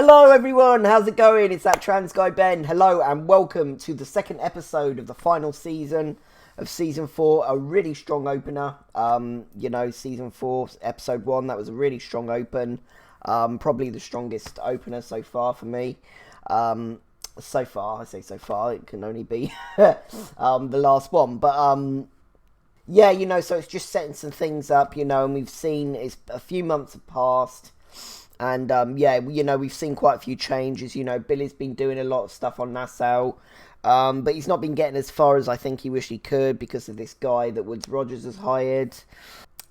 Hello everyone, how's it going? It's that trans guy Ben. Hello and welcome to the second episode of the final season of season 4. A really strong opener. Season 4, episode 1, that was a really strong open. Probably the strongest opener so far for me. So far, I say so far, it can only be the last one. But yeah, so it's just setting some things up, and we've seen it's a few months have passed. And, we've seen quite a few changes. Billy's been doing a lot of stuff on Nassau. But he's not been getting as far as I think he wished he could because of this guy that Woodes Rogers has hired.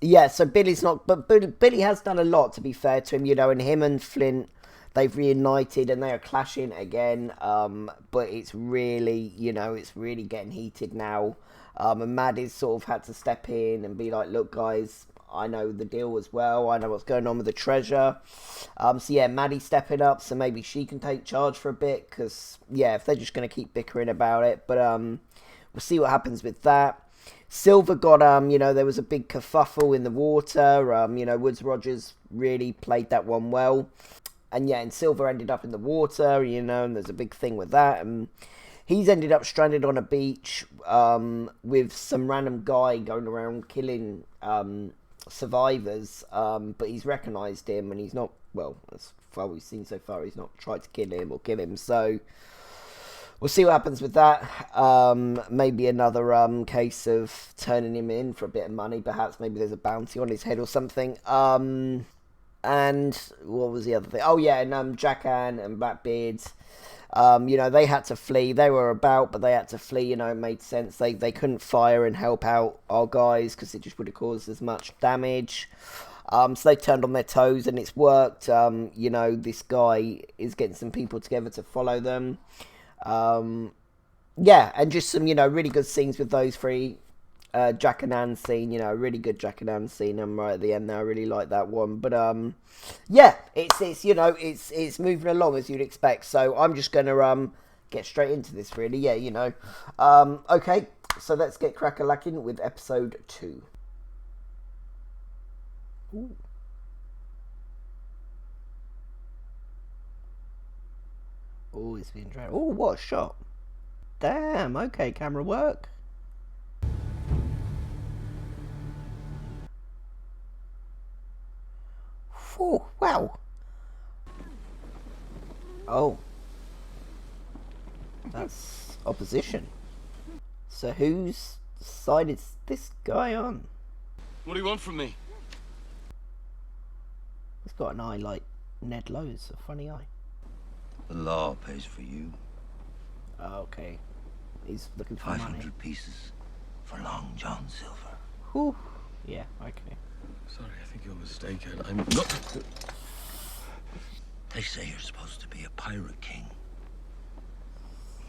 Yeah, so Billy's not... But Billy has done a lot, to be fair to him, and him and Flint, they've reunited and they are clashing again. But it's really, it's really getting heated now. And Maddie's sort of had to step in and be like, look, guys... I know the deal as well. I know what's going on with the treasure. Maddie's stepping up, so maybe she can take charge for a bit. Because, if they're just going to keep bickering about it. But we'll see what happens with that. Silver got, there was a big kerfuffle in the water. Woodes Rogers really played that one well. And Silver ended up in the water, and there's a big thing with that. And he's ended up stranded on a beach with some random guy going around killing... survivors, but he's recognised him and he's not, well, as far we've seen so far, he's not tried to kill him, so we'll see what happens with that. Maybe another case of turning him in for a bit of money, perhaps. Maybe there's a bounty on his head or something. And what was the other thing? Oh yeah, and Jackan and Blackbeard, they had to flee. They were about, but they had to flee. It made sense. They couldn't fire and help out our guys because it just would have caused as much damage. So they turned on their toes, and it's worked. This guy is getting some people together to follow them. And just some, really good scenes with those three. Jack and Ann scene, a really good Jack and Ann scene. I'm right at the end there. I really like that one. But it's moving along as you'd expect. So I'm just gonna get straight into this, really. Okay, so let's get crack-a-lacking with episode 2. Ooh. Oh, it's been dragged. Oh, what a shot! Damn. Okay, camera work. Oh, wow. Oh. That's opposition. So whose side is this guy on? What do you want from me? He's got an eye like Ned Lowe's, a funny eye. The law pays for you. Oh, okay. He's looking for 500 money. pieces for Long John Silver. Whew. Yeah, okay. Sorry, I think you're mistaken. I'm not... They say you're supposed to be a pirate king.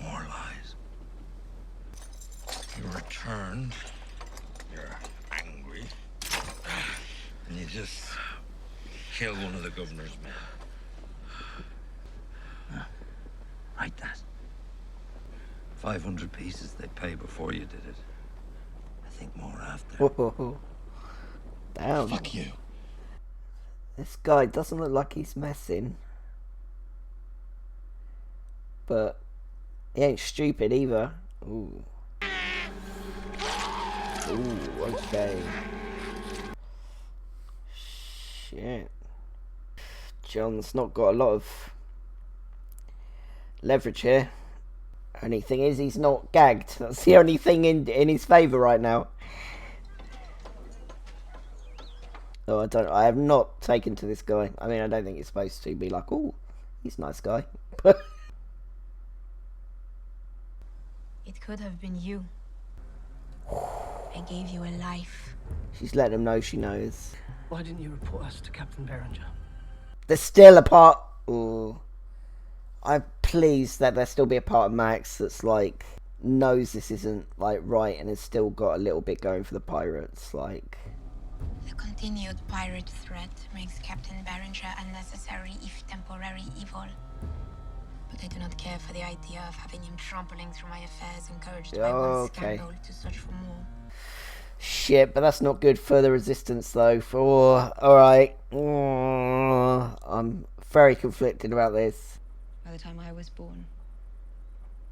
More lies. You returned. You're angry. And you just killed one of the governor's men. Write that. 500 pieces they pay before you did it. I think more after. Whoa. Damn. Fuck you. This guy doesn't look like he's messing. But he ain't stupid either. Ooh. Ooh, okay. Shit. John's not got a lot of leverage here. Only thing is he's not gagged. That's the only thing in his favour right now. Oh, I have not taken to this guy. I mean, I don't think it's supposed to be like, oh, he's a nice guy. It could have been you. I gave you a life. She's letting him know she knows. Why didn't you report us to Captain Berenger? There's still a part... Ooh. I'm pleased that there still be a part of Max that's like, knows this isn't like right and has still got a little bit going for the pirates, like... The continued pirate threat makes Captain Berenger unnecessary if temporary evil. But I do not care for the idea of having him trampling through my affairs, encouraged by one scandal to search for more. Shit, but that's not good for the resistance though. For alright. I'm very conflicted about this. By the time I was born,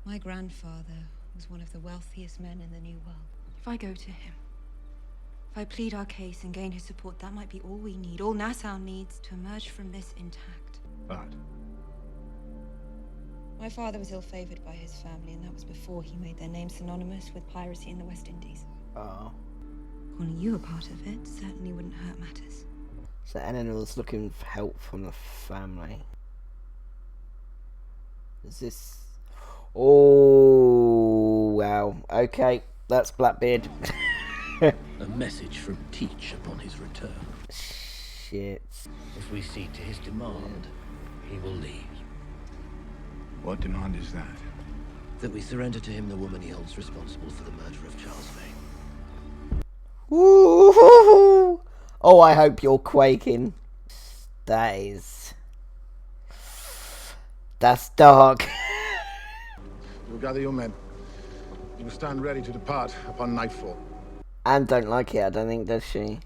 my grandfather was one of the wealthiest men in the New World. If I go to him, if I plead our case and gain his support, that might be all we need, all Nassau needs to emerge from this intact. But My father was ill-favored by his family, and that was before he made their name synonymous with piracy in the West Indies. Oh. Calling you a part of it certainly wouldn't hurt matters. So Eleanor's looking for help from the family. Is this... Oh, wow. Okay, that's Blackbeard. A message from Teach upon his return. Shit. If we see to his demand, he will leave. what demand is that? That we surrender to him the woman he holds responsible for the murder of Charles Vane. Woo! Oh, I hope you're quaking. That is... That's dark. You will gather your men. You will stand ready to depart upon nightfall. Anne don't like it, I don't think, does she?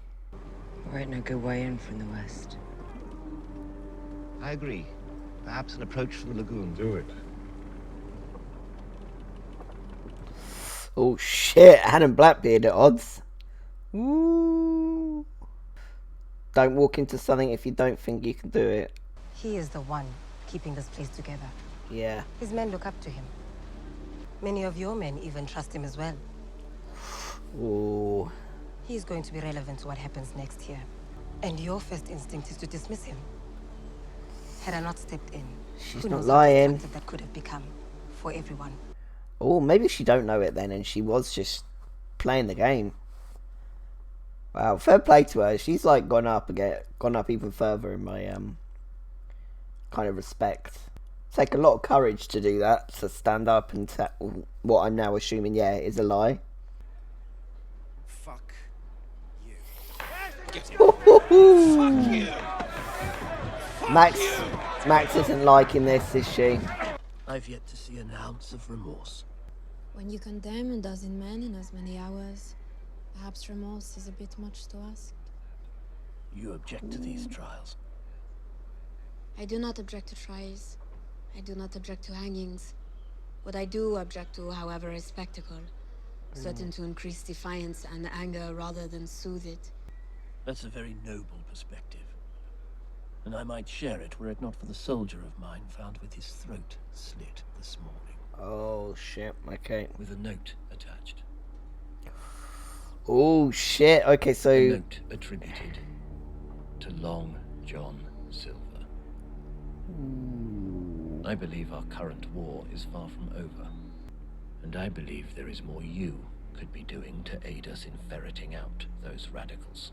There ain't no good way in from the west. I agree. Perhaps an approach from the lagoon. Do it. Oh shit, Anne and Blackbeard at odds. Ooh. Don't walk into something if you don't think you can do it. He is the one keeping this place together. Yeah. His men look up to him. Many of your men even trust him as well. Ooh. He's going to be relevant to what happens next here. And your first instinct is to dismiss him. Had I not stepped in, She's who not knows lying. how destructive that could have become for everyone. Oh, maybe she don't know it then, and she was just playing the game. Wow, fair play to her. She's like gone up even further in my kind of respect. Take a lot of courage to do that, to stand up and what I'm now assuming, yeah, is a lie. Fuck you. Max isn't liking this, is she? I've yet to see an ounce of remorse. When you condemn a dozen men in as many hours, perhaps remorse is a bit much to ask. You object to these trials. I do not object to trials. I do not object to hangings. What I do object to, however, is spectacle, certain to increase defiance and anger rather than soothe it. That's a very noble perspective. And I might share it were it not for the soldier of mine found with his throat slit this morning. Oh shit, okay. With a note attached. Oh shit, okay, so... A note attributed to Long John Silver. I believe our current war is far from over. And I believe there is more you could be doing to aid us in ferreting out those radicals.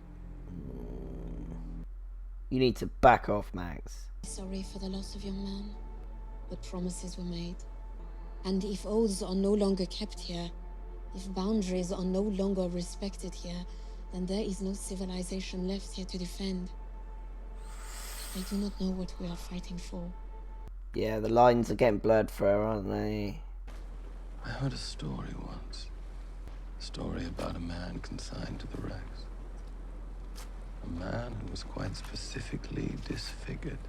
You need to back off, Max. Sorry for the loss of your man, but promises were made. And if oaths are no longer kept here, if boundaries are no longer respected here, then there is no civilization left here to defend. I do not know what we are fighting for. Yeah, the lines are getting blurred for her, aren't they? I heard a story once. A story about a man consigned to the wrecks. A man who was quite specifically disfigured.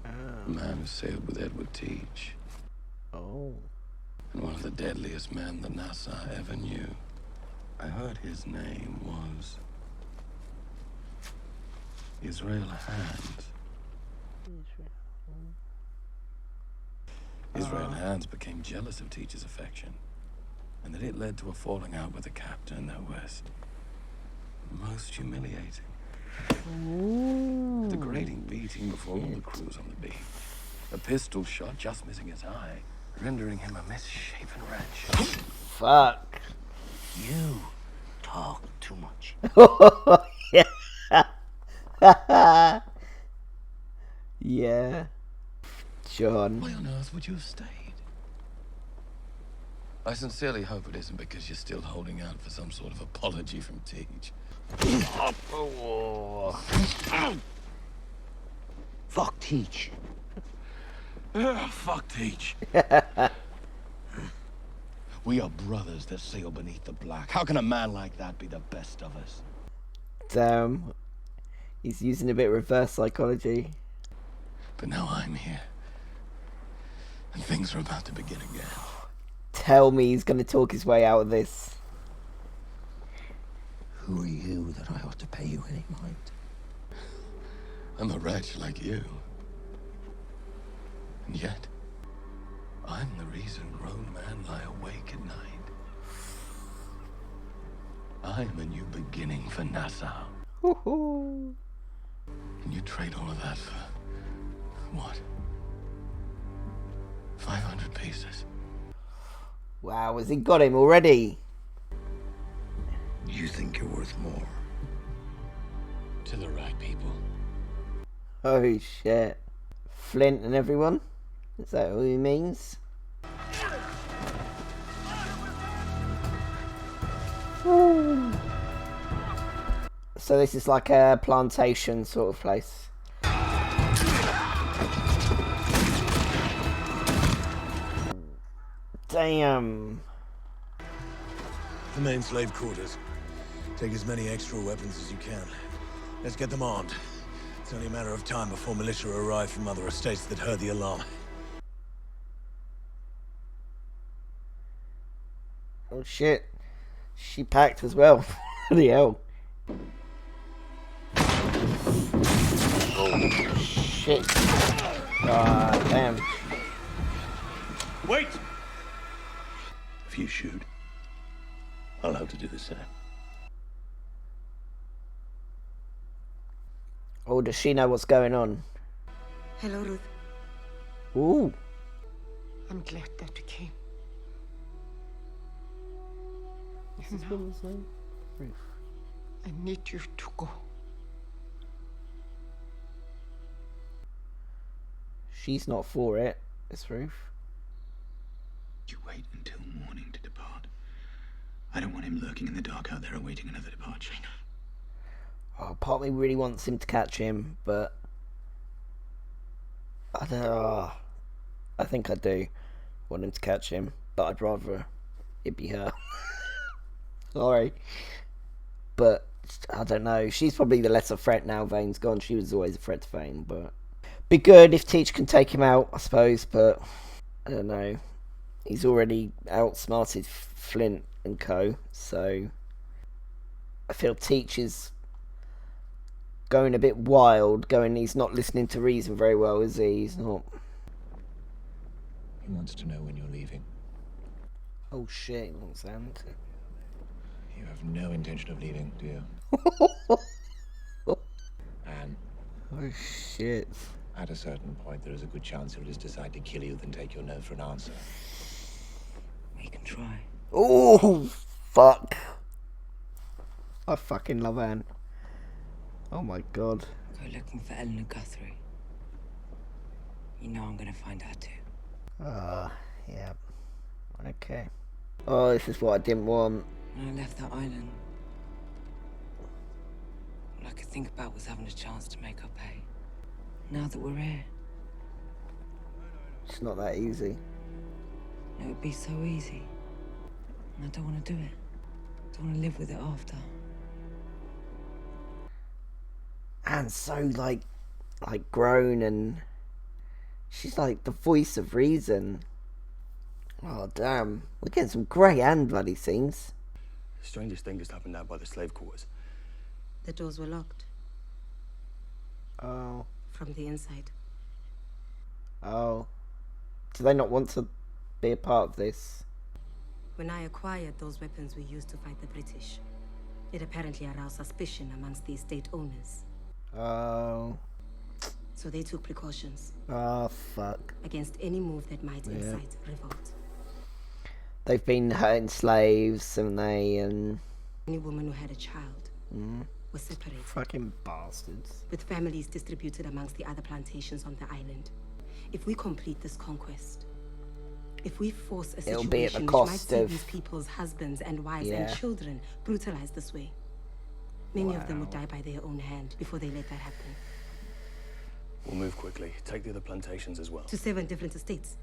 A man who sailed with Edward Teach. Oh. And one of the deadliest men that Nassau ever knew. I heard his name was Israel Hands. Israel Hands became jealous of Teach's affection, and that it led to a falling out with the captain that was most humiliating. A degrading beating before all the crews on the beach. A pistol shot just missing his eye, rendering him a misshapen wretch. Fuck. You talk too much. Yeah. John. Why on earth would you have stayed? I sincerely hope it isn't because you're still holding out for some sort of apology from Teach. Fuck Teach. Fuck Teach. We are brothers that sail beneath the black. How can a man like that be the best of us? Damn. He's using a bit of reverse psychology. But now I'm here. And things are about to begin again. Tell me he's going to talk his way out of this. Who are you that I ought to pay you any mind? I'm a wretch like you. And yet, I'm the reason grown men lie awake at night. I'm a new beginning for Nassau. Woohoo. And you trade all of that for what? 500 pieces. Wow, has he got him already? You think you're worth more? To the right people. Oh shit. Flint and everyone? Is that what he means? Woo. So this is like a plantation sort of place. Damn. The main slave quarters. Take as many extra weapons as you can. Let's get them armed. It's only a matter of time before militia arrive from other estates that heard the alarm. Oh shit. She packed as well. Bloody hell. Oh shit. God damn. Wait! If you shoot, I'll have to do the same. Oh, does she know what's going on? Hello, Ruth. Ooh. I'm glad that you came. This is Will's name? Ruth. I need you to go. She's not for it. It's Ruth. You wait until morning to depart. I don't want him lurking in the dark out there awaiting another departure. Oh, part of me really wants him to catch him, but I don't know. I think I do want him to catch him, but I'd rather it be her. Sorry. But I don't know. She's probably the lesser threat now Vane's gone. She was always a threat to Vane, but be good if Teach can take him out, I suppose, but I don't know. He's already outsmarted Flint and co, so I feel Teach is going a bit wild, he's not listening to reason very well, is he? He's not. He wants to know when you're leaving. Oh shit, he wants that. You have no intention of leaving, do you? Anne? Oh shit. At a certain point, there is a good chance he'll just decide to kill you, then take your no for an answer. We can try. Oh, fuck. I fucking love Anne. Oh my god. Go looking for Eleanor Guthrie. You know I'm gonna find her too. Yeah. Okay. Oh, this is what I didn't want. When I left that island, all I could think about was having a chance to make up pay. Now that we're here, It's not that easy. it would be so easy. And I don't want to do it. I don't want to live with it after. Anne's so like grown, and she's like the voice of reason. Oh damn, we're getting some great Anne bloody scenes. The strangest thing just happened out by the slave quarters. The doors were locked Oh. from the inside. Oh. Do they not want to be a part of this? When I acquired those weapons we used to fight the British, it apparently aroused suspicion amongst the estate owners. Oh. So they took precautions Oh, fuck. against any move that might incite revolt. They've been hurting slaves, haven't they? And Any woman who had a child was separated, fucking bastards. with families distributed amongst the other plantations on the island. If we complete this conquest, if we force a It'll be at the situation which might cost see of- these people's husbands and wives Yeah. and children brutalized this way, many of them would die by their own hand before they let that happen. We'll move quickly. Take the other plantations as well. To 7 different estates.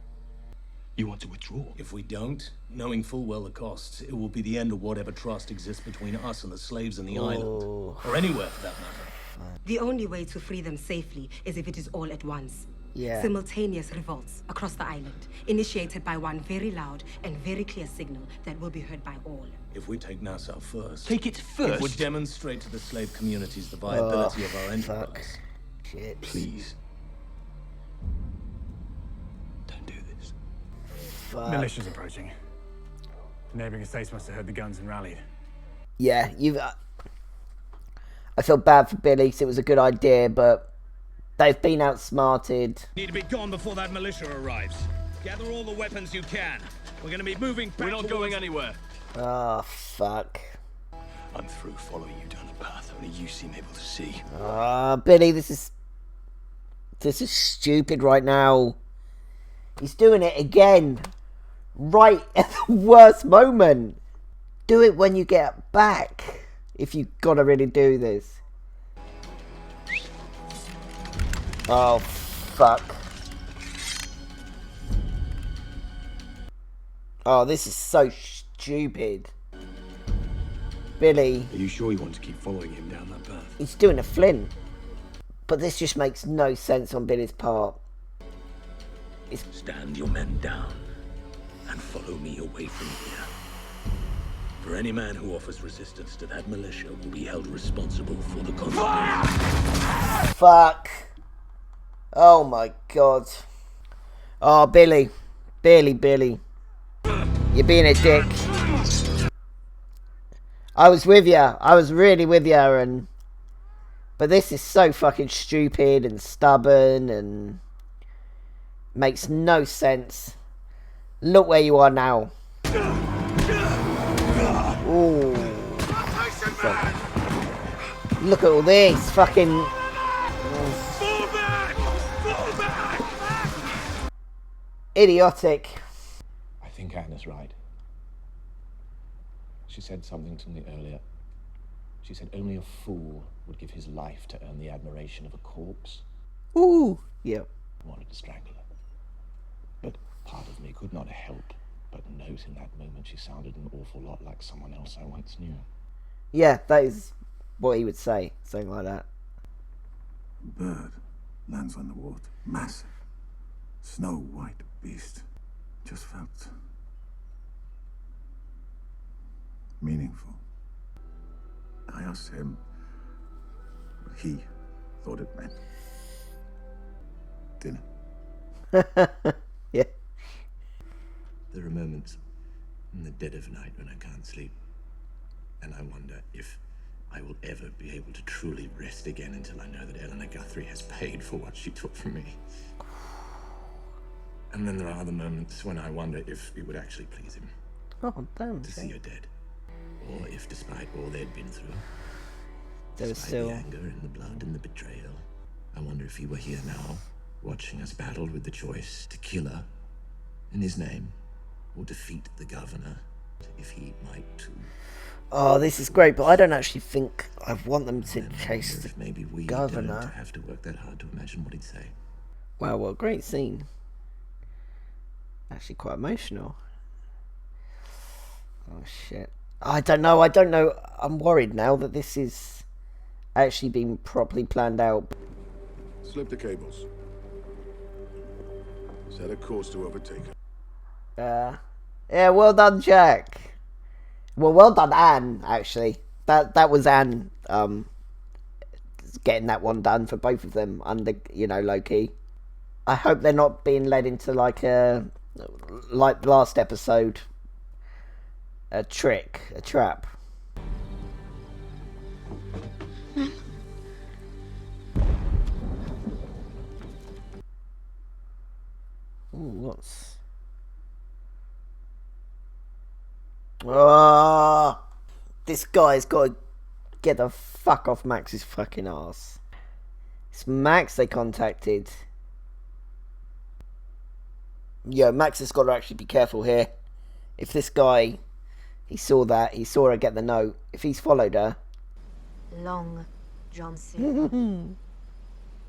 You want to withdraw? If we don't, knowing full well the costs, it will be the end of whatever trust exists between us and the slaves in the island. Or anywhere, for that matter. The only way to free them safely is if it is all at once. Yeah. Simultaneous revolts across the island, initiated by one very loud and very clear signal that will be heard by all. If we take Nassau first... Take it first? It would demonstrate to the slave communities the viability of our enterprise. Shit. Please. Don't do this. Fuck. Militia's approaching. The neighboring estates must have heard the guns and rallied. Yeah, I feel bad for Billy, so it was a good idea, but they've been outsmarted. Need to be gone before that militia arrives. Gather all the weapons you can. We're going to be moving back. We're not going anywhere. Oh, fuck. I'm through following you down a path only you seem able to see. Ah, Billy, this is stupid right now. He's doing it again. Right at the worst moment. Do it when you get back. If you gotta really do this. Oh, fuck. Oh, this is so stupid. Billy. Are you sure you want to keep following him down that path? He's doing a flint. But this just makes no sense on Billy's part. Stand your men down and follow me away from here. For any man who offers resistance to that militia will be held responsible for the consequences. Fuck. Oh my god. Oh, Billy. Billy. You're being a dick. I was with ya. I was really with ya, but this is so fucking stupid and stubborn and makes no sense. Look where you are now. Ooh. Look at all this fucking. Idiotic. I think Anna's right. She said something to me earlier. She said only a fool would give his life to earn the admiration of a corpse. Ooh, yeah. I wanted to strangle her. But part of me could not help but note in that moment she sounded an awful lot like someone else I once knew. Yeah, that is what he would say. Something like that. A bird lands on the water. Massive. Snow-white beast. Just felt meaningful. I asked him what he thought it meant. Dinner. Yeah. There are moments in the dead of night when I can't sleep, and I wonder if I will ever be able to truly rest again until I know that Eleanor Guthrie has paid for what she took from me. And then there are other moments when I wonder if it would actually please him to see her dead, or if despite all they'd been through, there was despite still the anger and the blood and the betrayal, I wonder if he were here now, watching us battle with the choice to kill her in his name, or defeat the governor, if he might too. Oh, this is great, but I don't actually think I want them to chase the Maybe we governor. don't have to work that hard to imagine what he'd say. Wow, what a great scene. Actually quite emotional. Oh shit. I don't know. I'm worried now that this is actually been properly planned out. Slip the cables. Set a course to overtake her. Yeah, well done, Jack. Well done, Anne, actually. That was Anne getting that one done for both of them under, low-key. I hope they're not being led into like last episode, a trap. Ooh, what's... Oh, this guy's got to get the fuck off Max's fucking ass. It's Max they contacted. Yeah, Max has got to actually be careful here. If this guy, he saw her get the note. If he's followed her. Long John Silver.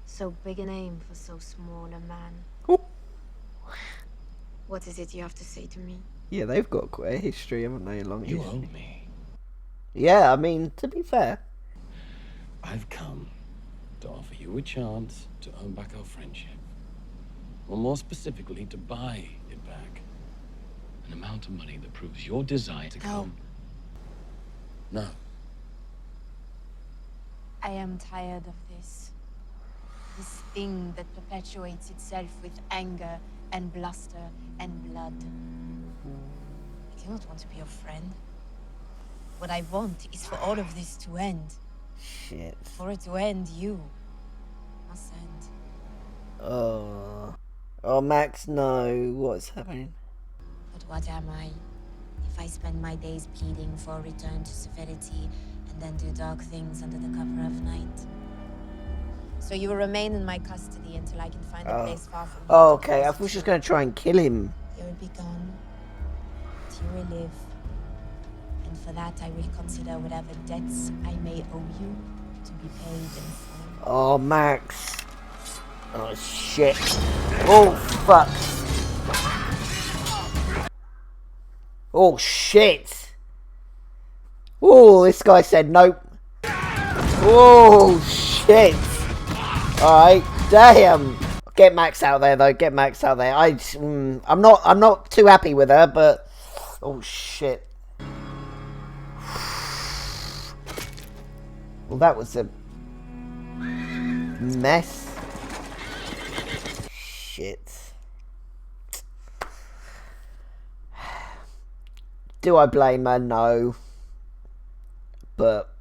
So big a name for so small a man. Ooh. What is it you have to say to me? Yeah, they've got quite a history, haven't they? A long history. You own me. Yeah, I mean, to be fair. I've come to offer you a chance to earn back our friendship. Or more specifically, to buy it back. An amount of money that proves your desire to come. No. I am tired of this. This thing that perpetuates itself with anger and bluster and blood. I do not want to be your friend. What I want is for all of this to end. Shit. For it to end, you must end. Oh. Oh, Max, no. What's happening? But what am I? If I spend my days pleading for a return to civility and then do dark things under the cover of night. So you will remain in my custody until I can find a place far from here. Oh, okay. I was just going to try and kill him. You will be gone. But you will live. And for that, I will consider whatever debts I may owe you to be paid in full. Oh, Max. Oh, shit. Oh, fuck. Oh, shit. Oh, this guy said nope. Oh, shit. Alright, damn. Get Max out there, though. Get Max out there. I'm not too happy with her, but... Oh, shit. Well, that was a... mess. Shit. Do I blame her? No. But...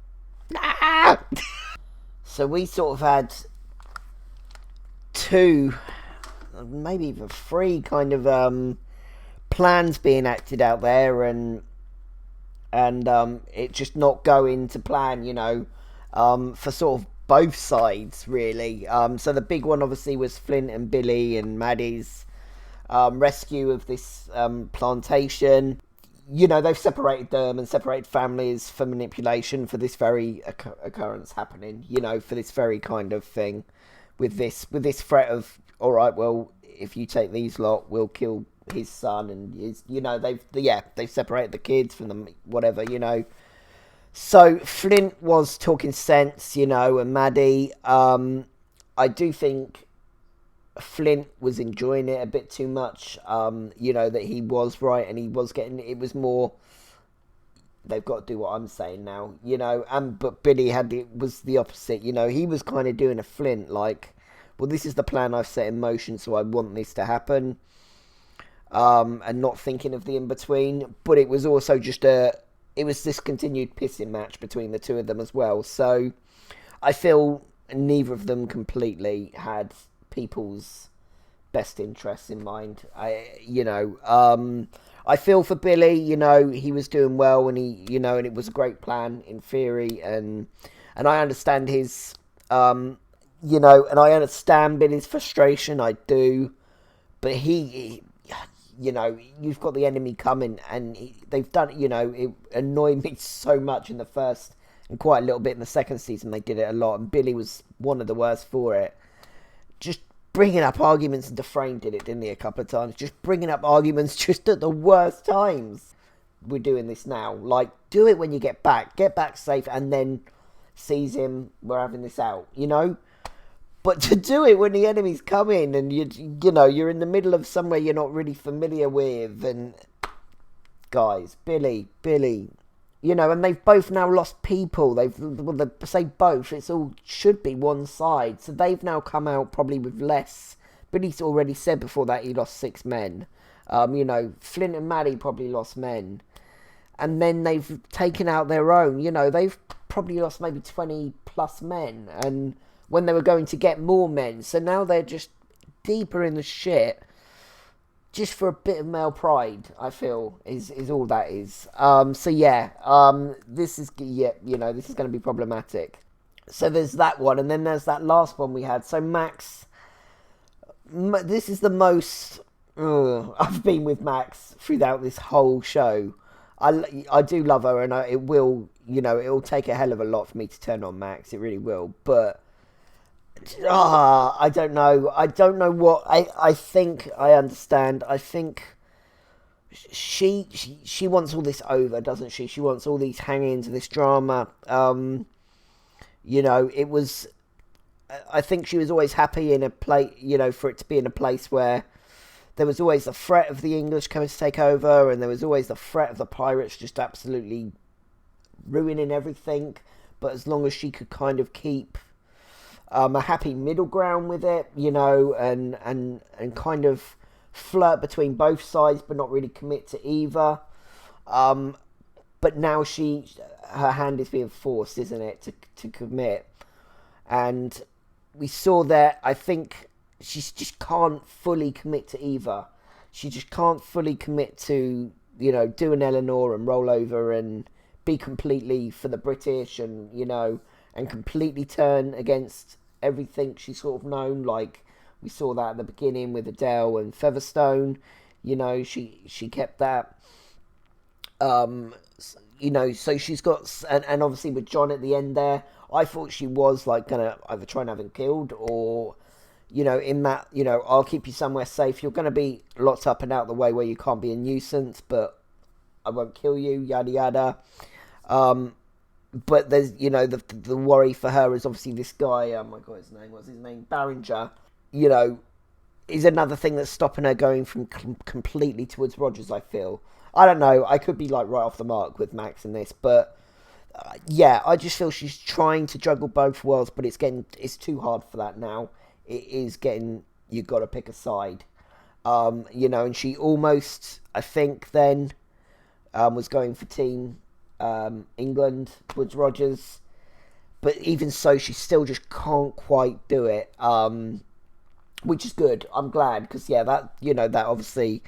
Ah! So we sort of had... 2, maybe even 3 kind of plans being acted out there, and it just not going to plan, you know, for sort of both sides really. So the big one obviously was Flint and Billy and Maddie's rescue of this plantation. You know, they've separated them and separated families for manipulation for this very occurrence happening, you know, for this very kind of thing. With this threat of, all right, well, if you take these lot, we'll kill his son, and his, you know, they've separated the kids from them, whatever, you know. So Flint was talking sense, you know, and Maddie, I do think Flint was enjoying it a bit too much, you know, that he was right and he was getting, it was more, they've got to do what I'm saying now, you know. But Billy was the opposite, you know. He was kind of doing a Flint, like, well, this is the plan I've set in motion, so I want this to happen, and not thinking of the in-between. But it was also just it was this continued pissing match between the two of them as well. So I feel neither of them completely had people's best interests in mind. I feel for Billy, you know, he was doing well, and he, you know, and it was a great plan in theory, and I understand his, you know, and I understand Billy's frustration, I do, but he you know, you've got the enemy coming, and they've done, you know, it annoyed me so much in the first, and quite a little bit in the second season, they did it a lot, and Billy was one of the worst for it. Just bringing up arguments, and Dufresne did it, didn't he, a couple of times? Just bringing up arguments just at the worst times. We're doing this now. Like, do it when you get back safe, and then seize him, we're having this out, you know? But to do it when the enemy's coming, and you know, you're in the middle of somewhere you're not really familiar with, and guys, Billy, you know, and they've both now lost people. They say both, it's all should be one side. So they've now come out probably with less. Billy's already said before that he lost 6 men. You know, Flint and Maddie probably lost men. And then they've taken out their own. You know, they've probably lost maybe 20 plus men. And when they were going to get more men. So now they're just deeper in the shit. Just for a bit of male pride, I feel, is all that is. So yeah, this is, yeah, you know, this is going to be problematic. So there's that one, and then there's that last one we had. So Max, this is the most I've been with Max throughout this whole show. I do love her, and it will, you know, it will take a hell of a lot for me to turn on Max. It really will, but. I don't know. I don't know what I think. I understand. I think she wants all this over, doesn't she? She wants all these hangings, this drama. You know, it was I think she was always happy in a place, for it to be in a place where there was always the threat of the English coming to take over, and there was always the threat of the pirates just absolutely ruining everything. But as long as she could kind of keep a happy middle ground with it, and kind of flirt between both sides, but not really commit to either. But now her hand is being forced, isn't it, to commit. And we saw that, I think, she just can't fully commit to either. She just can't fully commit to, do an Eleanor and roll over and be completely for the British and, and completely turn against everything she's sort of known. Like, we saw that at the beginning with Adele and Featherstone. She kept that. So she's got, and obviously with John at the end there, I thought she was like gonna either try and have him killed, or in that, I'll keep you somewhere safe, you're gonna be locked up and out of the way where you can't be a nuisance, but I won't kill you, yada yada. But there's, the worry for her is obviously this guy, oh my god, what's his name, Barringer, is another thing that's stopping her going from completely towards Rogers, I feel. I don't know, I could be like right off the mark with Max in this, but yeah, I just feel she's trying to juggle both worlds, but it's too hard for that now. It is getting, you've got to pick a side. And she almost, I think then, was going for Team England, Woods Rogers, but even so, she still just can't quite do it, which is good. I'm glad, because that, that obviously,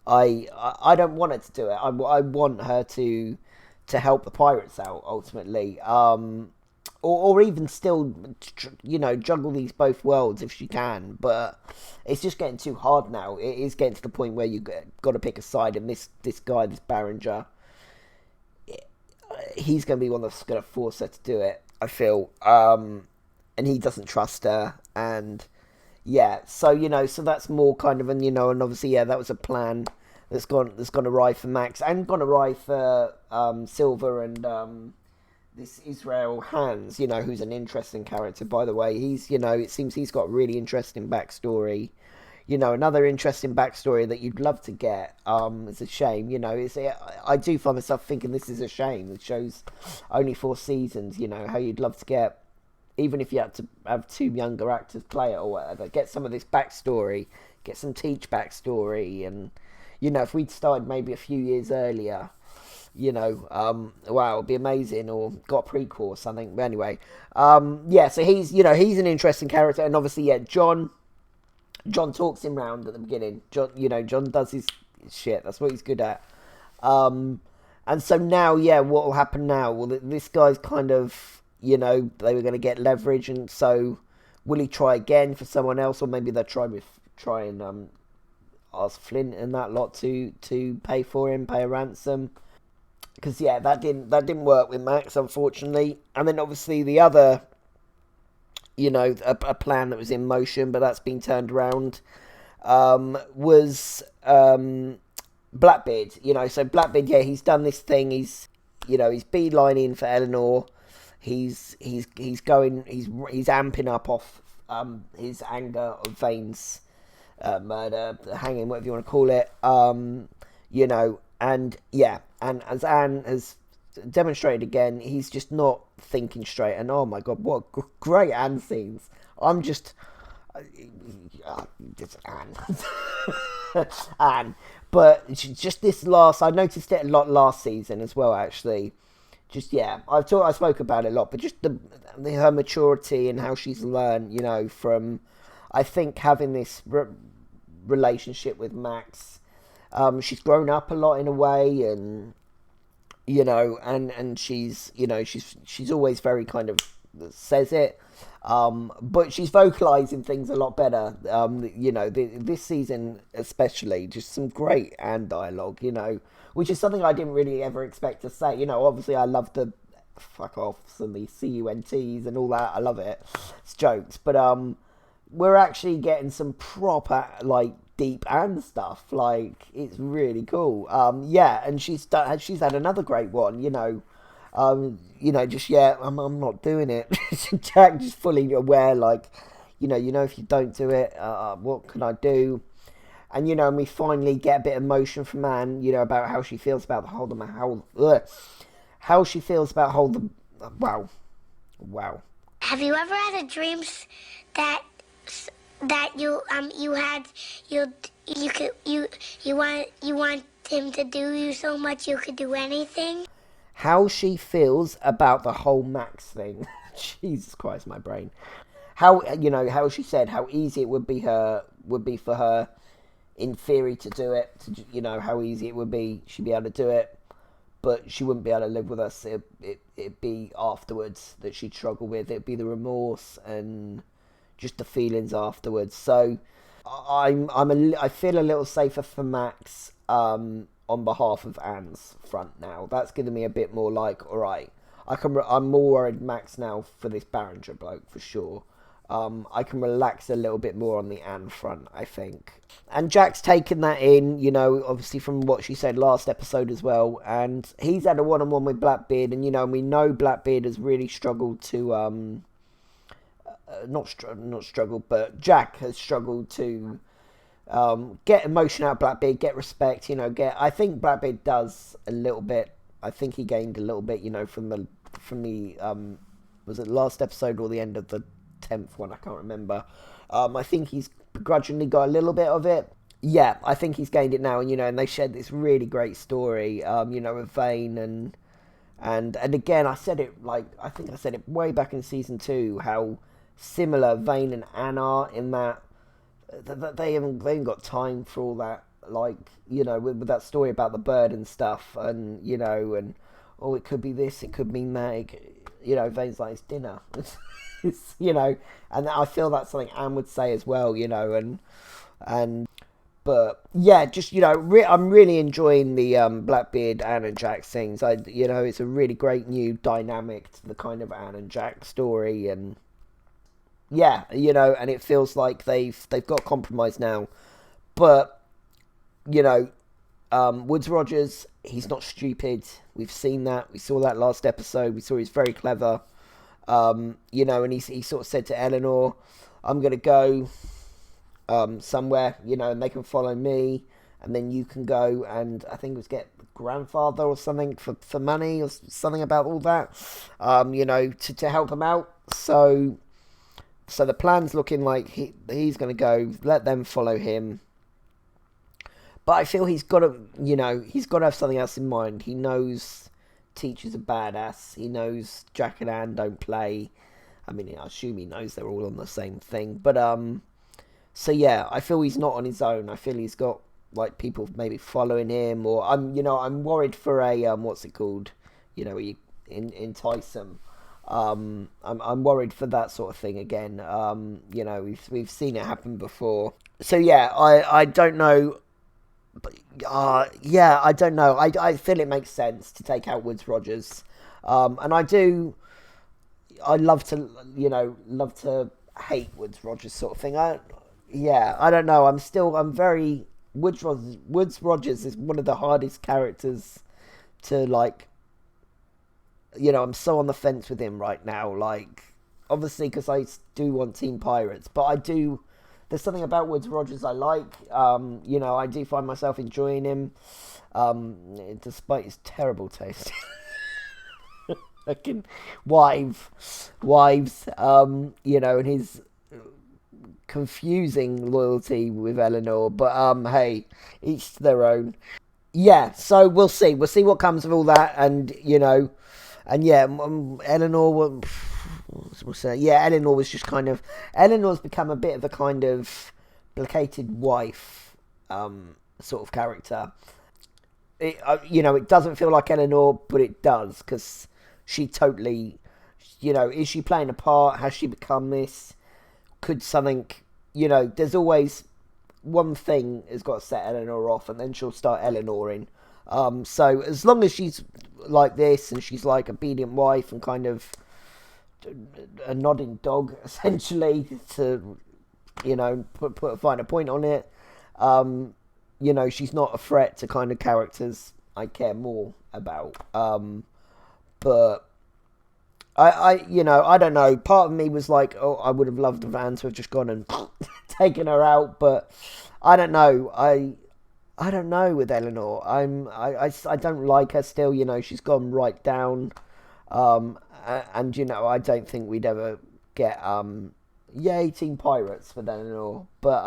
I don't want her to do it. I want her to help the pirates out ultimately, or even still, juggle these both worlds if she can. But it's just getting too hard now. It is getting to the point where you got to pick a side, and this guy, this Barringer, he's going to be one that's going to force her to do it, I feel, and he doesn't trust her, and yeah, so so that's more kind of and obviously that was a plan that's gone awry for Max, and gone awry for Silver and this Israel Hands, who's an interesting character, by the way. He's, it seems he's got a really interesting backstory. Another interesting backstory that you'd love to get. It's a shame, I do find myself thinking this is a shame. The show's only 4 seasons, how you'd love to get, even if you had to have 2 younger actors play it or whatever, get some of this backstory, get some Teach backstory, and if we'd started maybe a few years earlier, wow, it'd be amazing, or got a prequel or something. But anyway, so he's, he's an interesting character, and obviously, John talks him round at the beginning. John does his shit. That's what he's good at. And so now, what will happen now? Well, this guy's kind of, they were going to get leverage, and so will he try again for someone else, or maybe they'll try and ask Flint and that lot to pay for him, pay a ransom, because that didn't work with Max, unfortunately. And then obviously the other, a plan that was in motion, but that's been turned around, was Blackbeard. So Blackbeard, he's done this thing. He's beelining for Eleanor. He's amping up off his anger of Vane's murder, hanging, whatever you want to call it. And as Anne has demonstrated again, he's just not thinking straight. And oh my god, what great Anne scenes! I'm just it's Anne, Anne. But just this I noticed it a lot last season as well. Actually, just I spoke about it a lot, but just her maturity and how she's learned, from, I think, having this relationship with Max. She's grown up a lot in a way, and and she's she's always very kind of says it, but she's vocalizing things a lot better. This season especially, just some great Anne dialogue, which is something I didn't really ever expect to say. Obviously I love the fuck offs and the CUNTs and all that. I love it. It's jokes, but we're actually getting some proper deep Anne stuff. It's really cool. And she's had another great one, You know, just, yeah, I'm not doing it. Jack just fully aware, like, you know, if you don't do it, what can I do? And, you know, and we finally get a bit of emotion from Anne, you know, about how she feels about the whole, how she feels about whole, wow. Have you ever had a dream that you want him to do you so much you could do anything? How she feels about the whole Max thing. Jesus Christ, my brain. How, you know, how she said how easy it would be for her in theory to do it, to, you know, how easy it would be, she'd be able to do it, but she wouldn't be able to live with us. It'd be afterwards that she'd struggle with. It'd be the remorse and just the feelings afterwards. So I feel a little safer for Max on behalf of Anne's front now. That's giving me a bit more like, all right, I'm more worried Max now for this Barringer bloke for sure. I can relax a little bit more on the Anne front, I think. And Jack's taken that in, you know, obviously from what she said last episode as well. And he's had a one-on-one with Blackbeard, and, you know, we know Blackbeard has really struggled to, not struggled, but Jack has struggled to get emotion out of Blackbeard, get respect, you know, I think Blackbeard does a little bit. I think he gained a little bit, you know, from the was it last episode or the end of the 10th one, I can't remember. I think he's begrudgingly got a little bit of it. Yeah, I think he's gained it now, and, you know, and they shared this really great story, you know, with Vane and again, I said it, like, I think I said it way back in season 2, how similar Vane and Anne are in that they haven't got time for all that, like, you know, with that story about the bird and stuff, and, you know, and, oh, it could be this, it could mean that, you know, Vane's like, it's dinner. It's, you know, and I feel that's something Anne would say as well, you know, but yeah, just, you know, I'm really enjoying the Blackbeard, Anne and Jack things. You know, it's a really great new dynamic to the kind of Anne and Jack story, and yeah, you know, and it feels like they've got compromise now, but, you know, Woodes Rogers, he's not stupid. We've seen that. We saw that last episode. We saw he's very clever. You know, and he sort of said to Eleanor, I'm going to go somewhere, you know, and they can follow me, and then you can go and I think it was get grandfather or something for money or something about all that, you know, to help him out. So the plan's looking like he's going to go, let them follow him. But I feel he's got to, you know, he's got to have something else in mind. He knows Teacher's a badass. He knows Jack and Anne don't play. I mean, I assume he knows they're all on the same thing. But, so yeah, I feel he's not on his own. I feel he's got, like, people maybe following him, or I'm worried for a, what's it called? You know, you entice them. I'm worried for that sort of thing again. You know, we've seen it happen before. So yeah, I don't know. But, yeah, I don't know. I feel it makes sense to take out Woodes Rogers. And I love to hate Woodes Rogers sort of thing. I don't know. I'm very, Woodes Rogers is one of the hardest characters to, like, you know, I'm so on the fence with him right now. Like, obviously, because I do want Team Pirates, but there's something about Woodes Rogers I like. You know, I do find myself enjoying him, despite his terrible taste. Fucking wives, you know, and his confusing loyalty with Eleanor. But hey, each to their own. Yeah, so we'll see. We'll see what comes of all that, and, you know, and yeah, Eleanor. Eleanor was just kind of... Eleanor's become a bit of a kind of placated wife sort of character. You know, it doesn't feel like Eleanor, but it does, because she totally... You know, is she playing a part? Has she become this? Could something... You know, there's always one thing has got to set Eleanor off, and then she'll start Eleanoring. So as long as she's like this, and she's like obedient wife, and kind of a nodding dog, essentially, to, you know, put a finer point on it. You know, she's not a threat to kind of characters I care more about. but I don't know. Part of me was like, oh, I would have loved Van to have just gone and taken her out, but I don't know. I don't know with Eleanor. I don't like her still. She's gone right down, and I don't think we'd ever get 18 pirates with Eleanor, but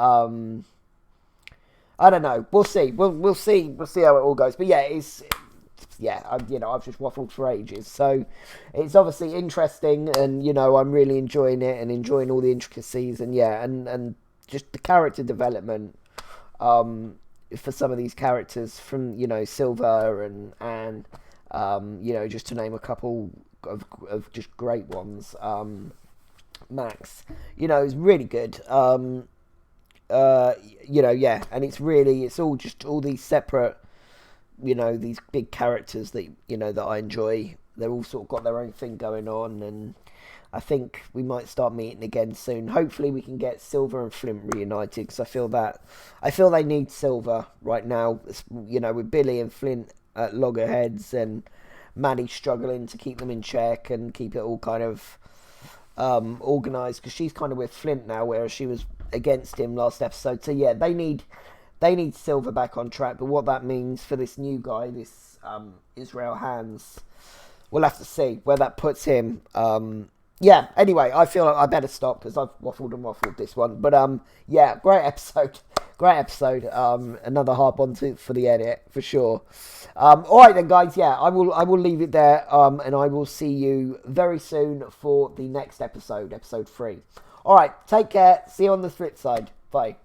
I don't know. We'll see. We'll see. We'll see how it all goes. But yeah, I've just waffled for ages. So it's obviously interesting, and I'm really enjoying it and enjoying all the intricacies, and and just the character development for some of these characters from Silva and just to name a couple of just great ones. Max, is really good. And it's all these separate, these big characters that that I enjoy. They're all sort of got their own thing going on, and I think we might start meeting again soon. Hopefully we can get Silva and Flint reunited, because I feel they need Silva right now, with Billy and Flint at loggerheads and Maddie struggling to keep them in check and keep it all kind of organised, because she's kind of with Flint now, whereas she was against him last episode. So yeah, they need Silva back on track. But what that means for this new guy, this Israel Hands, we'll have to see where that puts him. Anyway, I feel like I better stop because I've waffled this one. But great episode. Another hard one for the edit for sure. All right then, guys. I will leave it there. And I will see you very soon for the next episode 3. All right, take care. See you on the flip side. Bye.